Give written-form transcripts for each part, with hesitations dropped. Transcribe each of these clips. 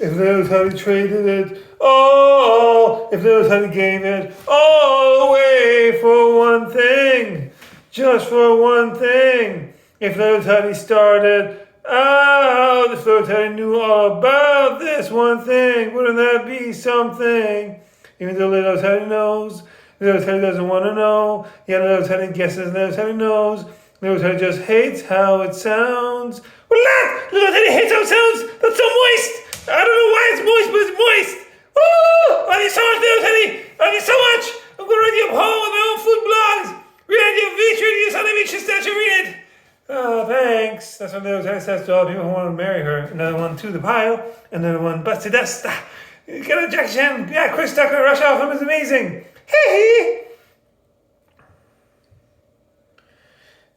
If little Teddy traded it all, if little Teddy gave it all away for one thing, just for one thing. If little Teddy started out, if little Teddy knew all about this one thing, wouldn't that be something? Even though little Teddy knows, little Teddy doesn't want to know. Yeah, little Teddy guesses, little Teddy knows. Little Teddy just hates how it sounds. What that? Little Teddy hates how it sounds. That's so moist. I don't know why it's moist, but it's moist. Oh, I need so much, little Teddy. I need so much. I'm going to write you a poem with my own food blogs. Read your feature, you son of a bitch, that you read it. Oh, thanks. That's what little Teddy says to all people who want to marry her. Another one to the pile. Another one, busted dust. Get a Jack Chan. Yeah, Chris Tucker, Rush Hour film is amazing. Hee.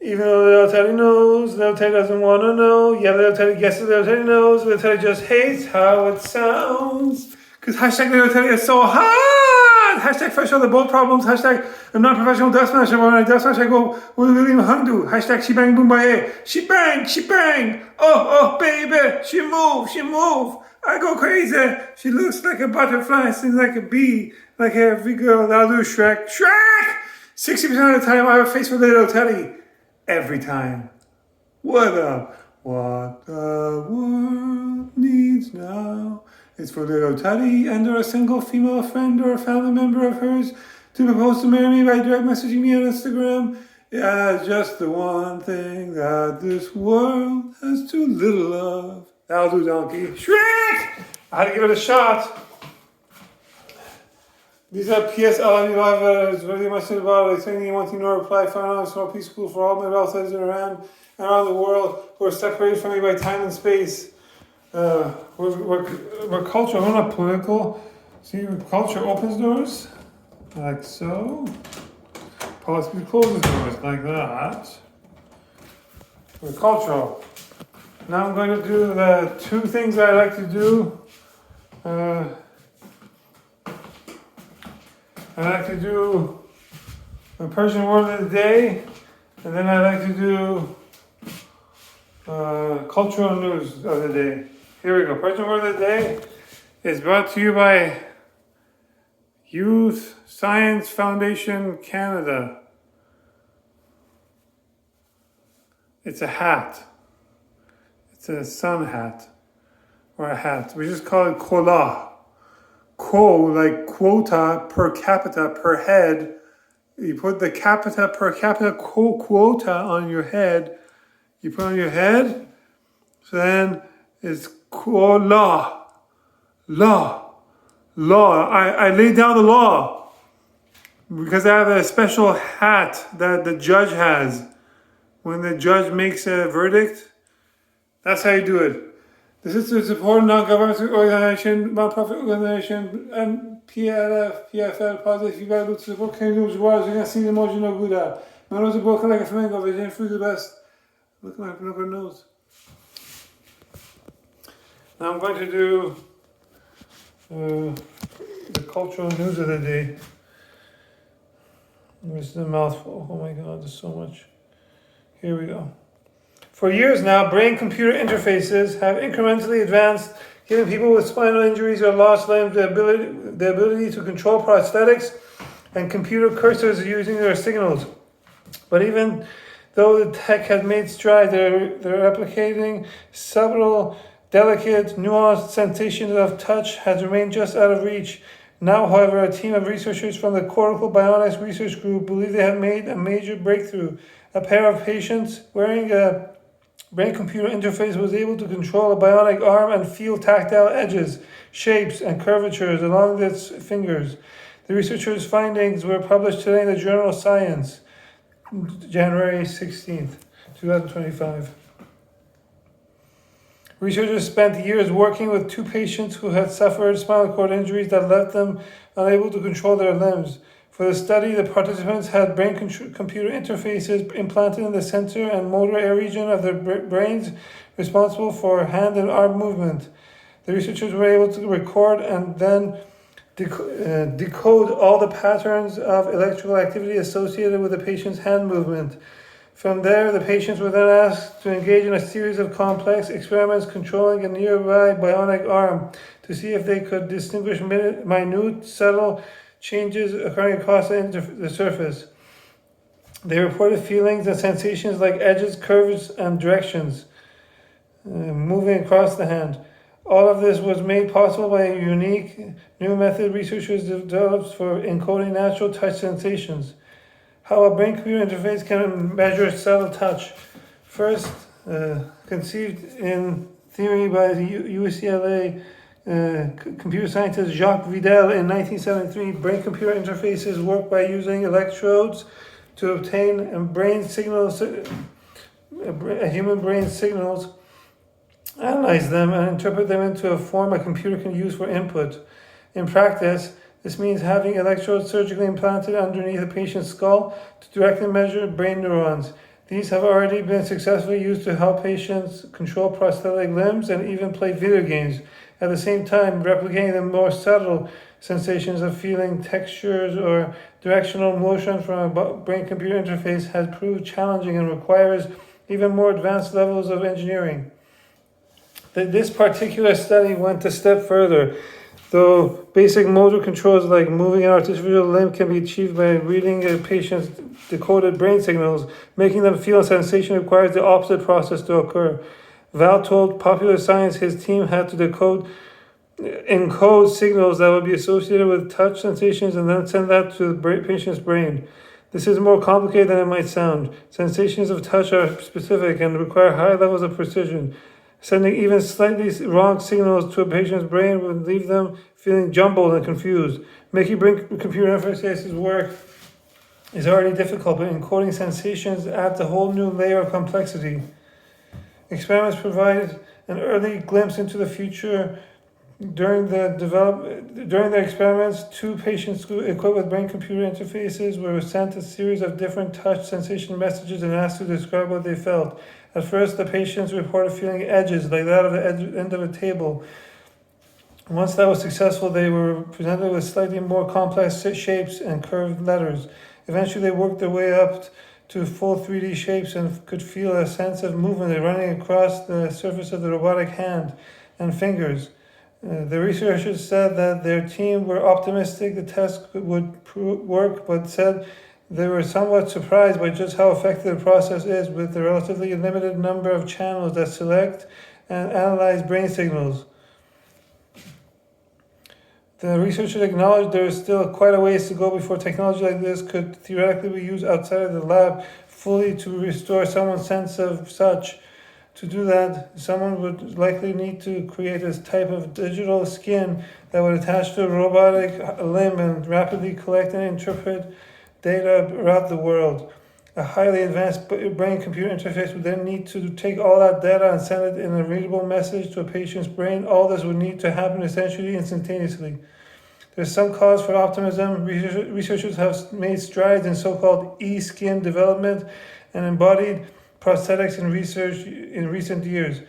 Even though little Teddy knows, little Teddy doesn't want to know. Yeah, little Teddy guesses, little Teddy knows. Little Teddy just hates how it sounds. Because hashtag little Teddy is so hot. Hashtag fresh all the boat problems. Hashtag I'm not a professional dust smasher. When I dust smash, I go, what do William Hung do? Hashtag she bang boom by she bang, she bang. Oh, baby, she move, she move. I go crazy. She looks like a butterfly, sings like a bee. Like every girl, that'll do Shrek. 60% of the time I have a face for little Teddy. Every time. What up? What the world needs now is for little Teddy and or a single female friend or a family member of hers to propose to marry me by direct messaging me on Instagram. Yeah, just the one thing that this world has too little of. That'll do, donkey. Shrek! I had to give it a shot. These are PS LME live letters. Really much about it. Sending you one thing, no reply. Final answer, no peace school for all my relatives around the world who are separated from me by time and space. We're culture, we're not political. See, culture opens doors, like so. Policy closes doors, like that. We're cultural. Now I'm going to do the two things I like to do. I like to do a Persian word of the day, and then I like to do cultural news of the day. Here we go. Persian word of the day is brought to you by Youth Science Foundation Canada. It's a hat. It's a sun hat or a hat. We just call it kola. Like quota per capita per head. You put the capita per capita quota on your head. You put on your head. So then it's law. I lay down the law because I have a special hat that the judge has. When the judge makes a verdict, that's how you do it. This is to support non-governmental organization, non-profit organization, and PLF, PFL, positive feedback to support Canadian joueurs. You're going to see the emoji no good at. My nose is broken like a flamingo, vision free the best. Look at her nose. Now I'm going to do the cultural news of the day. This is a mouthful. Oh my God, there's so much. Here we go. For years now, brain-computer interfaces have incrementally advanced, giving people with spinal injuries or lost limbs the ability to control prosthetics and computer cursors using their signals. But even though the tech has made strides, they're replicating subtle, delicate, nuanced sensations of touch has remained just out of reach. Now, however, a team of researchers from the Cortical Bionics Research Group believe they have made a major breakthrough. A pair of patients wearing a brain-computer interface was able to control a bionic arm and feel tactile edges, shapes, and curvatures along its fingers. The researchers' findings were published today in the journal Science, January 16th, 2025. Researchers spent years working with two patients who had suffered spinal cord injuries that left them unable to control their limbs. For the study, the participants had brain-computer interfaces implanted in the sensor and motor area region of their brains responsible for hand and arm movement. The researchers were able to record and then decode all the patterns of electrical activity associated with the patient's hand movement. From there, the patients were then asked to engage in a series of complex experiments controlling a nearby bionic arm to see if they could distinguish minute, subtle changes occurring across the surface. They reported feelings and sensations like edges, curves, and directions moving across the hand. All of this was made possible by a unique new method researchers developed for encoding natural touch sensations. How a brain-computer interface can measure subtle touch. First, conceived in theory by the UCLA computer scientist Jacques Vidal in 1973, brain-computer interfaces work by using electrodes to obtain a human brain signals, analyze them, and interpret them into a form a computer can use for input. In practice, this means having electrodes surgically implanted underneath a patient's skull to directly measure brain neurons. These have already been successfully used to help patients control prosthetic limbs and even play video games. At the same time, replicating the more subtle sensations of feeling, textures, or directional motion from a brain-computer interface has proved challenging and requires even more advanced levels of engineering. This particular study went a step further. Though basic motor controls like moving an artificial limb can be achieved by reading a patient's decoded brain signals, making them feel a sensation requires the opposite process to occur. Val told Popular Science his team had to encode signals that would be associated with touch sensations and then send that to the patient's brain. This is more complicated than it might sound. Sensations of touch are specific and require high levels of precision. Sending even slightly wrong signals to a patient's brain would leave them feeling jumbled and confused. Making brain-computer interfaces work is already difficult, but encoding sensations adds a whole new layer of complexity. Experiments provided an early glimpse into the future. During the experiments, 2 patients equipped with brain-computer interfaces were sent a series of different touch sensation messages and asked to describe what they felt. At first, the patients reported feeling edges like that of the end of a table. Once that was successful, they were presented with slightly more complex shapes and curved letters. Eventually, they worked their way up to full 3D shapes and could feel a sense of movement running across the surface of the robotic hand and fingers. The researchers said that their team were optimistic the test would work, but said they were somewhat surprised by just how effective the process is with the relatively limited number of channels that select and analyze brain signals. The researchers acknowledged there is still quite a ways to go before technology like this could theoretically be used outside of the lab fully to restore someone's sense of touch. To do that, someone would likely need to create a type of digital skin that would attach to a robotic limb and rapidly collect and interpret data around the world. A highly advanced brain-computer interface would then need to take all that data and send it in a readable message to a patient's brain. All this would need to happen essentially instantaneously. There's some cause for optimism. Researchers have made strides in so-called e-skin development and embodied prosthetics in recent years.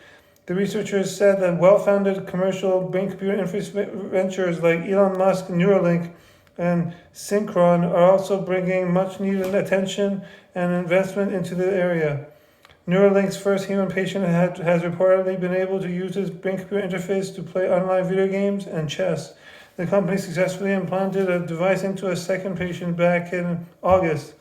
The researchers said that well-founded commercial brain-computer interface ventures like Elon Musk, Neuralink, and Synchron are also bringing much-needed attention and investment into the area. Neuralink's first human patient has reportedly been able to use his brain-computer interface to play online video games and chess. The company successfully implanted a device into a second patient back in August.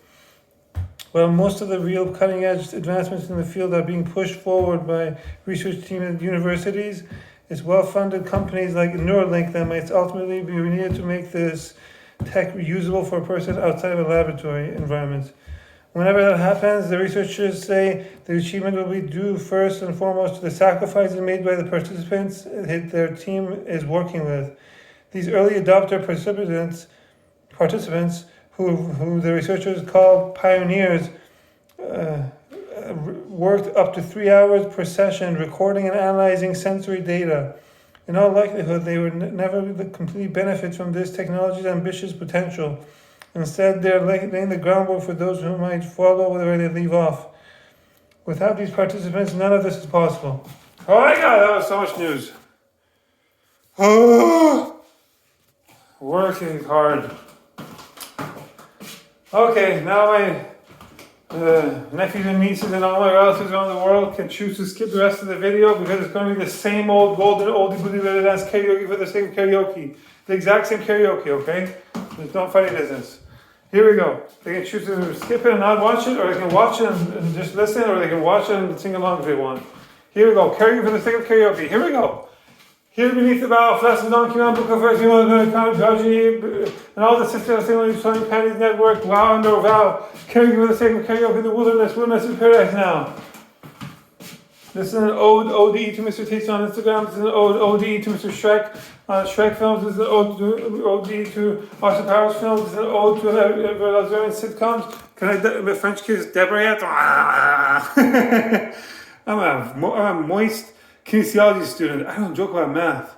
While most of the real cutting-edge advancements in the field are being pushed forward by research teams at universities, it's well-funded companies like Neuralink that might ultimately be needed to make this tech usable for a person outside of a laboratory environment. Whenever that happens, the researchers say the achievement will be due first and foremost to the sacrifices made by the participants their team is working with. These early adopter participants who the researchers call pioneers, worked up to 3 hours per session recording and analyzing sensory data. In all likelihood, they would never completely benefit from this technology's ambitious potential. Instead, they're laying the groundwork for those who might follow where they leave off. Without these participants, none of this is possible. Oh my God, that was so much news. Oh, working hard. Okay, now my Nephews and nieces and all my relatives around the world can choose to skip the rest of the video because it's going to be the same old golden oldie goodie belly dance karaoke for the sake of karaoke. The exact same karaoke, okay? There's no funny business. Here we go. They can choose to skip it and not watch it, or they can watch it and just listen, or they can watch it and sing along if they want. Here we go. Karaoke for the sake of karaoke. Here we go. Here beneath the bow, flashes on Kiran, Book of Earth, and all the sisters singing Swimming Panties Network, wow and vow. Karaoke for the sake of karaoke in the wilderness is paradise now. This is an ode to Mr. Taste on Instagram. This is an ode to Mr. Shrek on Shrek Films. This is an ode to Austin Powers Films. This is an ode to Australian sitcoms. Can I French kiss Deborah yet? I'm a moist kinesiology student. I don't joke about math.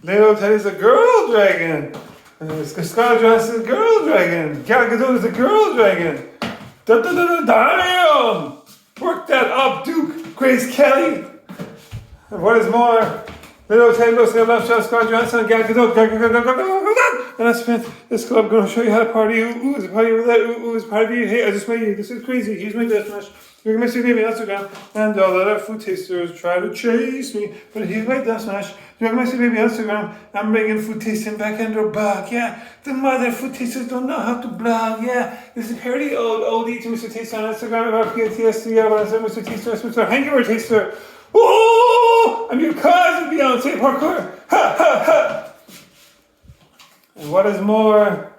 Leo Ted is a girl dragon. Scarlett Johansson is a girl dragon. Gal Gadot is a girl dragon. Damn! Work that up, Duke. Grace Kelly. And what is more, Leo Ted looks like a left shot, Scarlett Johansson, and Gal Gadot. And I spent this club going to show you how to party. Ooh, is a party over there. Ooh, is a party. Hey, I just made you. This is crazy. Here's my deathmatch. You're going to miss me on Instagram. And all the other food tasters try to chase me. But here's my deathmatch. You're going to miss me on Instagram. I'm bringing food tasting back in their bag. Yeah. The mother food tasters don't know how to blog. Yeah. This is a parody old to Mr. Taster on Instagram about PTSD. Yeah, when I said Mr. Taster, it's Mr. Hangover Taster. Oh, I'm your cousin, Beyonce Parkour. Ha, ha, ha. And what is more,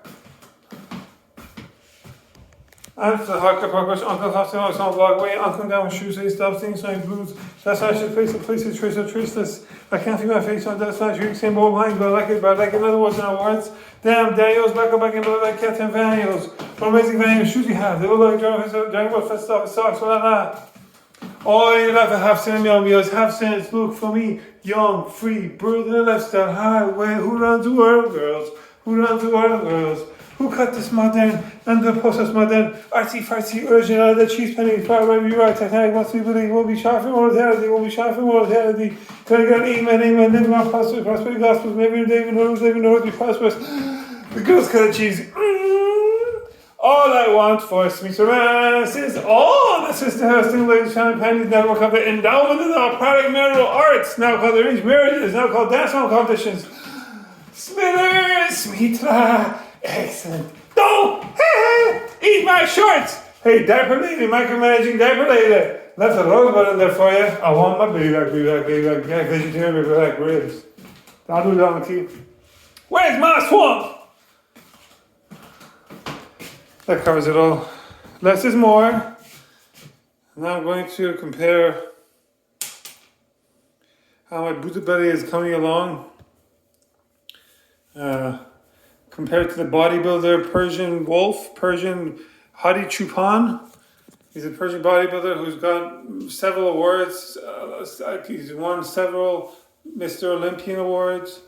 I'm the hardcore parkour, Uncle Hostel, I was on vlog way, Uncle down with shoes, they stop singing, singing blues. That's why I should place the places, trace or traceless. I can't see my face on that side, you same old line, but I like it, in other words, in awards. Damn, Daniels, back in, but like Captain Vaniels. What amazing Vaniels shoes you have. They look like Dragon Ball Fest stuff, socks, what that. Oh, you love a half cent meal meals, half cents, look for me, young, free, bird in the lifestyle highway. Who runs the world, girls? Who runs the world, girls? Who cut this modern and the post-modern, artsy-fartsy original, the cheese penny, far right, you right, Titanic, must be believed, will be shot for mortality, will be shot for mortality. Can I get an amen, living on prosperity gospels, maybe David knows, be prosperous. The girls cut the cheese. All I want for sweet romance is all the sister hosting ladies found panties network of the endowment of the product marital arts, now called arranged marriages, now called dance hall competitions. Smithers, Smitra, excellent. No! Eat my shorts! Hey, diaper lady, micromanaging diaper lady. Left a rosebud in there for you. I want my baby back, vegetarian baby back ribs. I'll do donkey. Where's my swamp? That covers it all. Less is more. Now I'm going to compare how my Buddha belly is coming along. Compared to the bodybuilder Persian Wolf, Persian Hadi Chupan. He's a Persian bodybuilder who's got several awards. He's won several Mr. Olympian awards.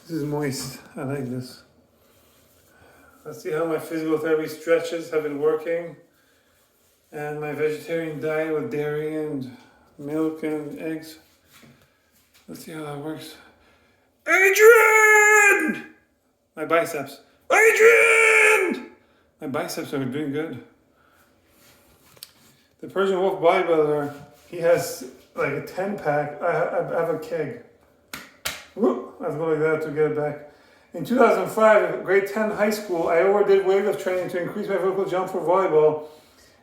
This is moist. I like this. Let's see how my physical therapy stretches have been working. And my vegetarian diet with dairy and milk and eggs. Let's see how that works. Adrian! My biceps. Adrian! My biceps are doing good. The Persian Wolf bodybuilder, he has like a 10-pack. I have a keg. Whoop, I have to go like that to get it back. In 2005, grade 10 high school, I overdid weightlifting training to increase my vertical jump for volleyball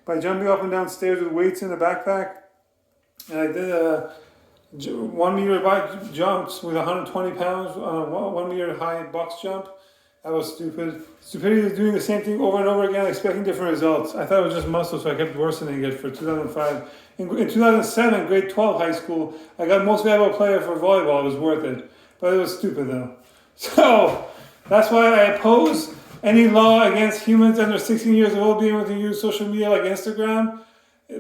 by jumping up and down stairs with weights in the backpack. And I did a 1 meter jumps with 120 pounds on a 1 meter high box jump. That was stupid. Stupidity is doing the same thing over and over again, expecting different results. I thought it was just muscle, so I kept worsening it for 2005. In 2007, grade 12 high school, I got most valuable player for volleyball. It was worth it. But it was stupid though. So, that's why I oppose any law against humans under 16 years old being able to use social media like Instagram.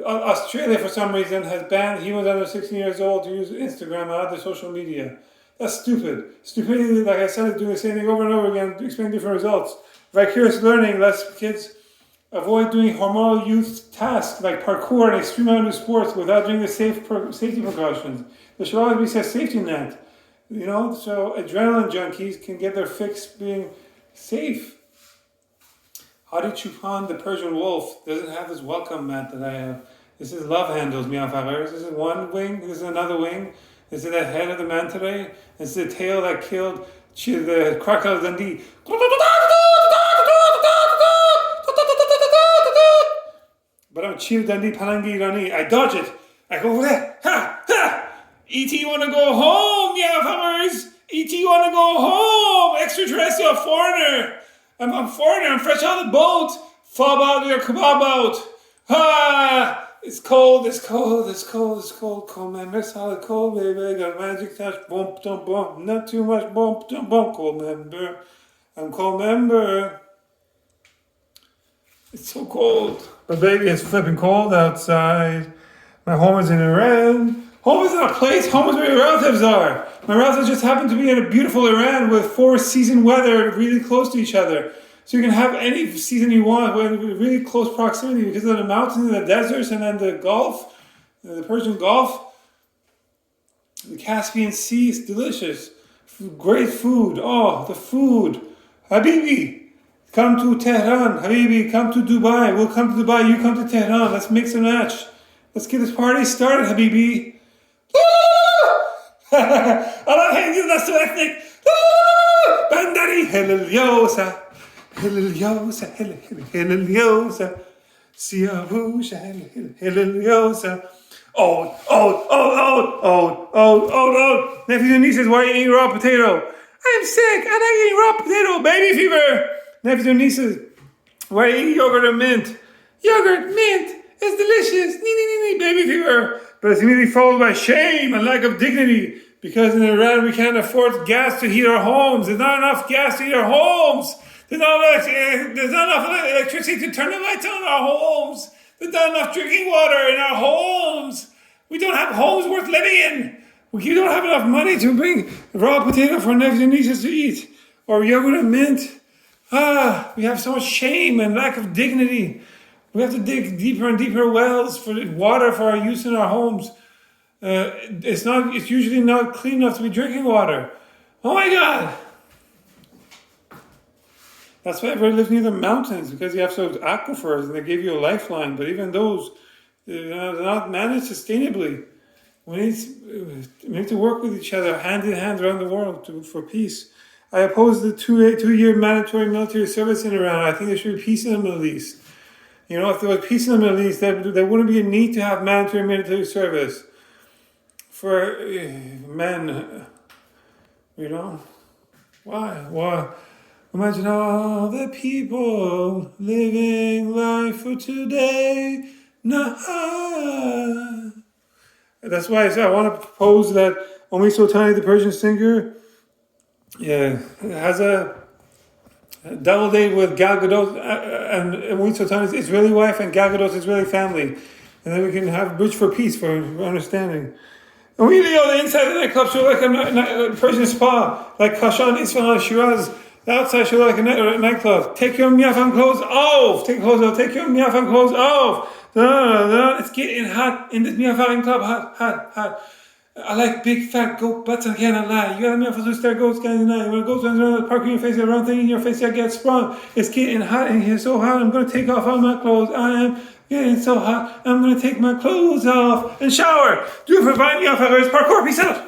Australia, for some reason, has banned humans under 16 years old to use Instagram and other social media. That's stupid. Stupidity, like I said, is doing the same thing over and over again to explain different results. Vicarious learning lets kids avoid doing hormonal youth tasks like parkour and extreme outdoor sports without doing the safety precautions. There should always be a safety net. So adrenaline junkies can get their fix being safe. Hadi Chupan, the Persian wolf, doesn't have this welcome mat that I have. This is love handles, miafagers. This is one wing, this is another wing. This is the head of the manta ray. This is the tail that killed the crocodile Dundee. But I'm Cheetah Dundee Palangi Rani. I dodge it. I go over there. Ha! Ha! E.T. want to go home, miafagers. E.T. want to go home. Extraterrestrial foreigner. I'm foreigner. I'm fresh out of the boat. Fob out your kabob out. Ha! It's cold, it's cold, it's cold, it's cold. Cold member, solid cold, baby. Got a magic touch, bump, dump, bump. Not too much, bump, dump, bump. Cold member. I'm cold member. It's so cold. But baby, it's flipping cold outside. My home is in Iran. Home is not a place. Home is where your relatives are. My relatives just happen to be in a beautiful Iran with 4-season weather really close to each other. So you can have any season you want with really close proximity because of the mountains and the deserts and then the Gulf, the Persian Gulf, the Caspian Sea is delicious. Great food. Oh, the food. Habibi, come to Tehran. Habibi, come to Dubai. We'll come to Dubai. You come to Tehran. Let's mix and match. Let's get this party started, Habibi. I'm not hating you. That's so ethnic. Bandari Heliliosa. Heliliosa, Heliliosa, Siavusha, Heliliosa. Oh. Nephews and nieces, why are you eating raw potato? I'm sick, I like eating raw potato. Baby fever. Nephews and nieces, why are you eating yogurt and mint? Yogurt, mint, it's delicious. Baby fever. But it's immediately followed by shame and lack of dignity. Because in Iran we can't afford gas to heat our homes. There's not enough gas to heat our homes. There's not enough electricity to turn the lights on in our homes. There's not enough drinking water in our homes. We don't have homes worth living in. We don't have enough money to bring raw potato for nephews and nieces to eat. Or yogurt and mint. We have so much shame and lack of dignity. We have to dig deeper and deeper wells for water for our use in our homes. It's usually not clean enough to be drinking water. Oh my God. That's why everybody lives near the mountains, because you have those aquifers and they give you a lifeline. But even those, they're not managed sustainably. We need to work with each other, hand in hand around the world for peace. I oppose the two-year mandatory military service in Iran. I think there should be peace in the Middle East. If there was peace in the Middle East, there wouldn't be a need to have mandatory military service for men. Why? Imagine all the people living life for today. Nah. That's why I want to propose that On Sia Chandelier, the Persian singer, has a double date with Gal Gadot and On Sia Chandelier, Israeli wife, and Gal Gadot's Israeli family. And then we can have a bridge for peace, for understanding. And we go the inside of the nightclub show like a Persian spa, like Kashan, Isfahan, Shiraz. The outside show like a nightclub. Take your miafan clothes off. Take clothes off. Take your miafan clothes off. It's getting hot in this miafan club. Hot. I like big fat goat butts. I cannot lie. You got a miafan start goats guys tonight. You want to go to the park in your face, the wrong thing in your face, you get sprung. It's getting hot in here, so hot. I'm going to take off all my clothes. I am getting so hot. I'm going to take my clothes off and shower. Do it for buying miafan. Parkour. Peace out.